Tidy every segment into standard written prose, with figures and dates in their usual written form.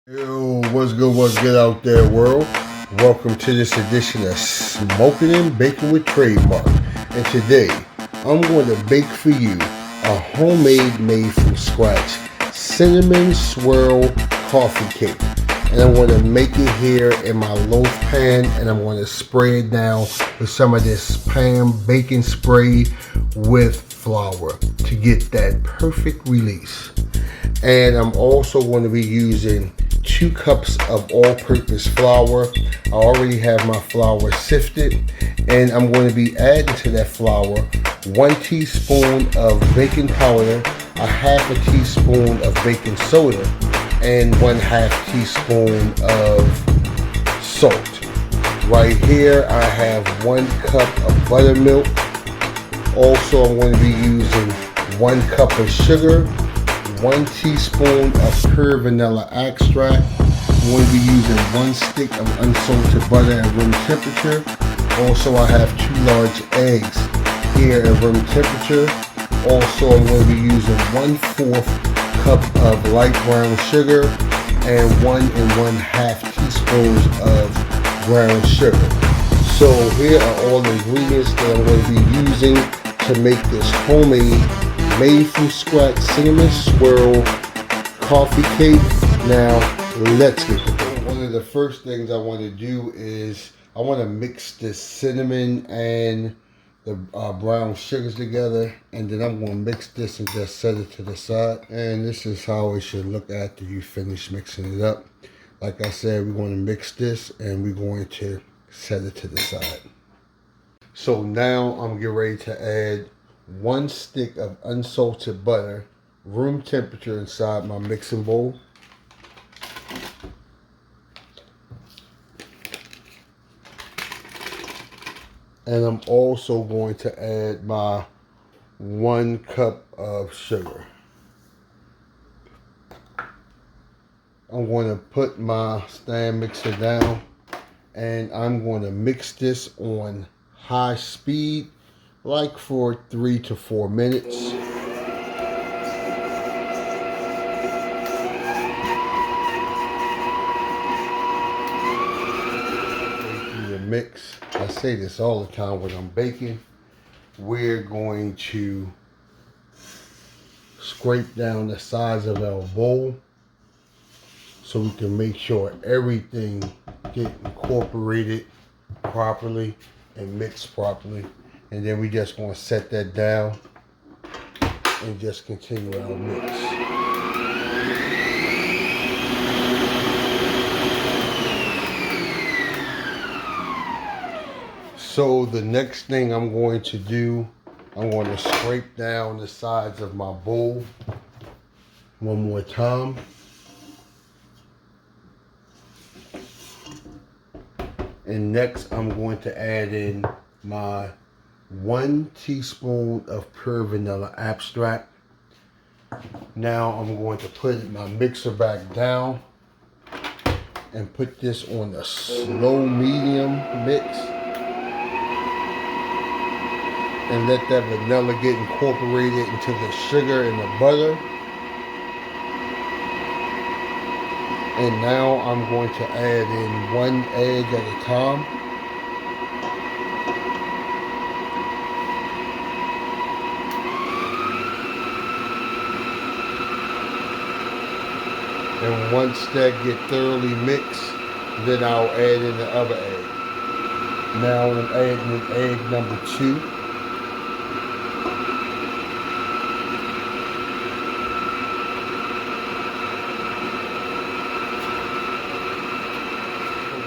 Yo, what's good out there, world? Welcome to this edition of Smoking and Baking with Trademarc. And today, I'm going to bake for you a homemade, made from scratch, cinnamon swirl coffee cake. And I'm going to make it here in my loaf pan, and I'm going to spray it down with some of this pan baking spray with flour to get that perfect release. And I'm also going to be using 2 cups of all-purpose flour. I already have my flour sifted, and I'm going to be adding to that flour 1 teaspoon of baking powder, a half a teaspoon of baking soda, and 1/2 teaspoon of salt. Right here I have 1 cup of buttermilk. Also, I'm going to be using 1 cup of sugar, 1 teaspoon of pure vanilla extract. I'm going to be using 1 stick of unsalted butter at room temperature. Also, I have 2 large eggs here at room temperature. Also, I'm going to be using 1/4 cup of light brown sugar and 1 1/2 teaspoons of brown sugar. So here are all the ingredients that I'm going to be using to make this homemade, made from scratch cinnamon swirl coffee cake. Now let's get to it. One of the first things I want to do is I want to mix this cinnamon and the brown sugars together, and then I'm going to mix this and just set it to the side. And this is how it should look after you finish mixing it up. Like I said, we're going to mix this and we're going to set it to the side. So now I'm getting ready to add 1 stick of unsalted butter, room temperature, inside my mixing bowl. And I'm also going to add my 1 cup of sugar. I'm going to put my stand mixer down, and I'm going to mix this on high speed, like for 3 to 4 minutes. The mix, I say this all the time when I'm baking, we're going to scrape down the sides of our bowl so we can make sure everything get incorporated properly and mixed properly. And then we just going to set that down and just continue our mix. So the next thing I'm going to do, I'm going to scrape down the sides of my bowl one more time. And next I'm going to add in my 1 teaspoon of pure vanilla extract. Now I'm going to put my mixer back down and put this on a slow medium mix. And let that vanilla get incorporated into the sugar and the butter. And now I'm going to add in 1 egg at a time. And once that get thoroughly mixed, then I'll add in the other egg. Now I'm adding in egg number 2.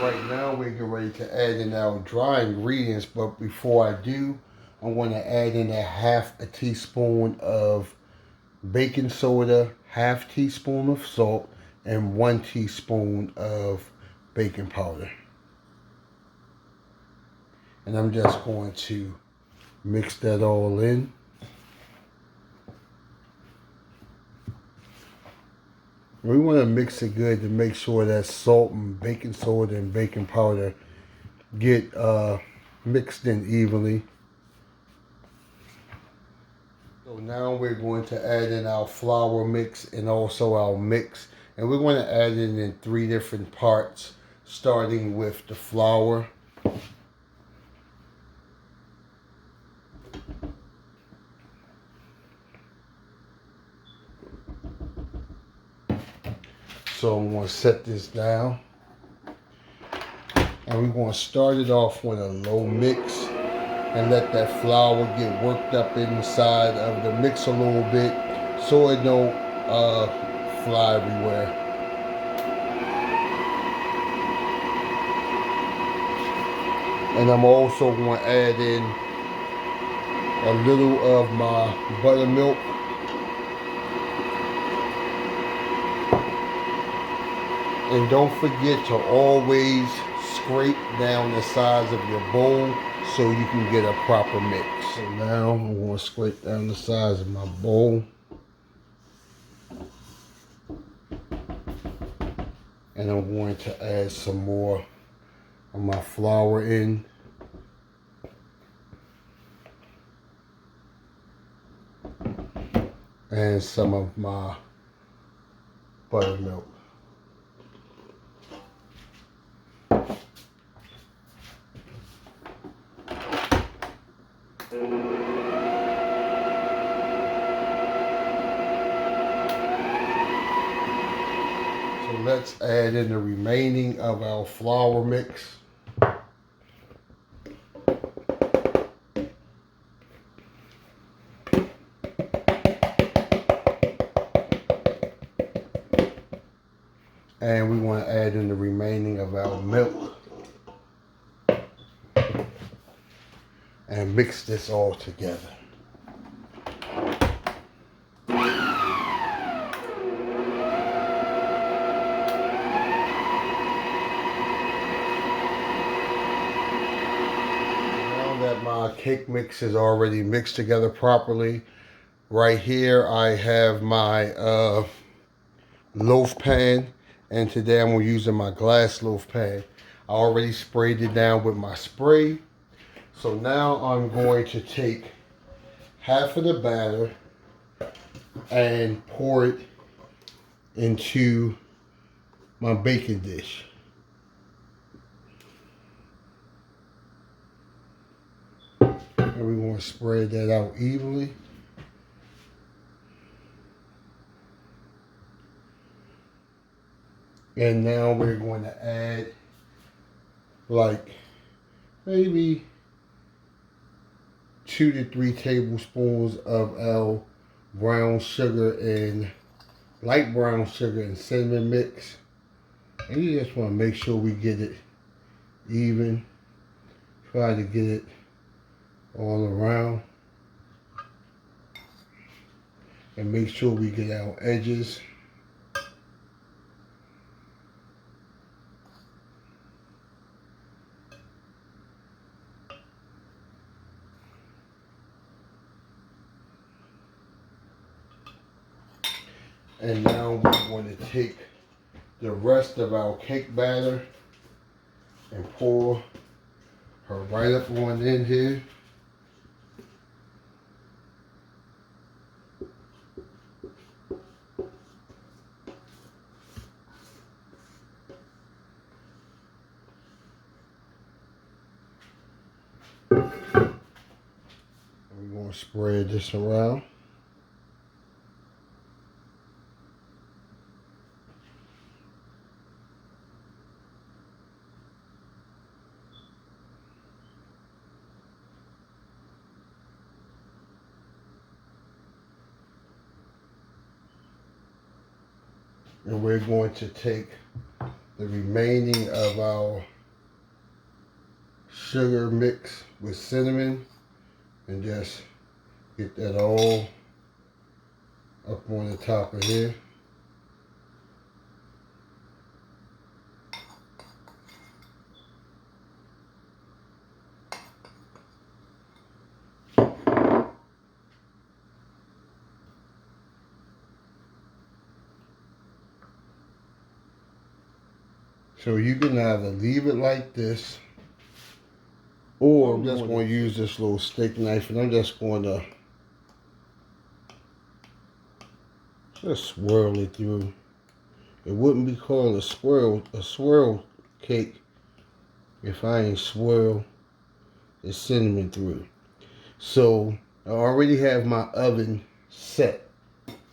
Right now we're getting ready to add in our dry ingredients, but before I do, I'm going to add in a half a teaspoon of baking soda, half teaspoon of salt, and 1 teaspoon of baking powder. And I'm just going to mix that all in. We want to mix it good to make sure that salt and baking soda and baking powder get mixed in evenly. So now we're going to add in our flour mix and also our mix, And we're going to add it in 3 different parts, starting with the flour. So I'm going to set this down. And we're going to start it off with a low mix and let that flour get worked up inside of the mix a little bit so it don't fly everywhere. And I'm also going to add in a little of my buttermilk. And don't forget to always scrape down the sides of your bowl so you can get a proper mix. So now I'm going to scrape down the sides of my bowl. And I'm going to add some more of my flour in. And some of my buttermilk. So let's add in the remaining of our flour mix. And we want to add in the remaining of our milk. And mix this all together. That my cake mix is already mixed together properly. Right here I have my loaf pan, and today I'm using my glass loaf pan. I already sprayed it down with my spray. So now I'm going to take half of the batter and pour it into my baking dish. And we want to spread that out evenly. And now we're going to add like maybe 2 to 3 tablespoons of our brown sugar and light brown sugar and cinnamon mix. And you just want to make sure we get it even. Try to get it all around. And make sure we get our edges. And now we're going to take the rest of our cake batter and pour her right up on in here. We're going to spread this around. And we're going to take the remaining of our sugar mix with cinnamon and just get that all up on the top of here. So you can either leave it like this, or I'm just going to use this little steak knife and I'm just going to just swirl it through. It wouldn't be called a swirl cake if I ain't swirl the cinnamon through. So I already have my oven set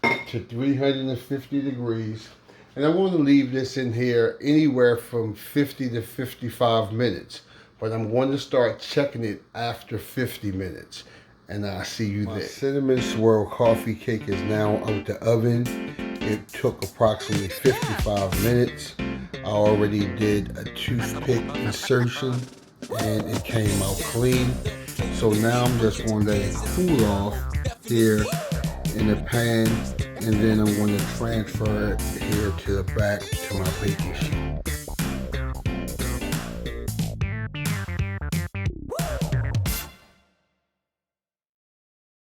to 350 degrees, and I want to leave this in here anywhere from 50 to 55 minutes, but I'm going to start checking it after 50 minutes, and I'll see you there. My cinnamon swirl coffee cake is now out the oven. It took approximately 55 minutes. I already did a toothpick insertion and it came out clean. So now I'm just going to let it cool off here in the pan, and then I'm going to transfer it here to the back to my baking sheet.